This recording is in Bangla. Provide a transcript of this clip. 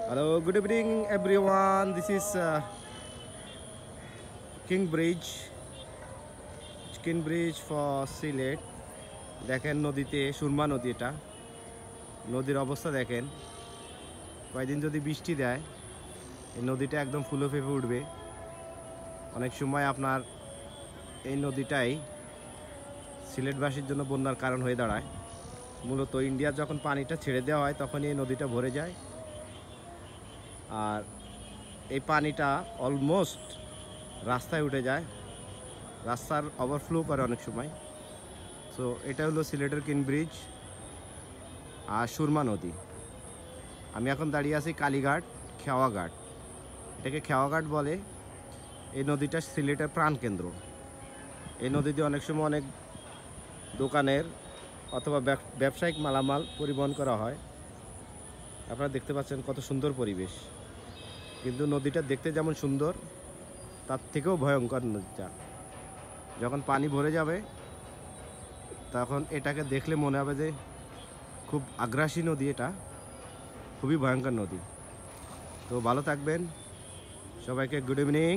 Hello, good evening everyone. This is King Bridge. King Bridge for Sylhet. দেখেন নদীতে সুরমা নদী, এটা নদীর অবস্থা দেখেন। কয়েকদিন যদি বৃষ্টি দেয় এই নদীটা একদম ফুলে ফেঁপে উঠবে। অনেক সময় আপনার এই নদীটাই সিলেটবাসীর জন্য বন্যার কারণ হয়ে দাঁড়ায়। মূলত ইন্ডিয়া যখন পানিটা ছেড়ে দেওয়া হয় তখনই এই নদীটা ভরে যায়, আর এই পানিটা অলমোস্ট রাস্তায় উঠে যায়, রাস্তার ওভারফ্লো করে অনেক সময়। সো এটা হলো সিলেটের কিং ব্রিজ আর সুরমা নদী। আমি এখন দাঁড়িয়ে আছি কালীঘাট খেওয়াঘাট, এটাকে খেওয়াঘাট বলে। এই নদীটা সিলেটের প্রাণকেন্দ্র। এই নদীতে অনেক সময় অনেক দোকানের অথবা ব্যবসায়িক মালামাল পরিবহন করা হয়। আপনারা দেখতে পাচ্ছেন কত সুন্দর পরিবেশ, কিন্তু নদীটা দেখতে যেমন সুন্দর তার থেকেও ভয়ঙ্কর নদীটা। যখন পানি ভরে যাবে তখন এটাকে দেখলে মনে হবে যে খুব আগ্রাসী নদী, এটা খুবই ভয়ঙ্কর নদী। তো ভালো থাকবেন, সবাইকে গুড ইভিনিং।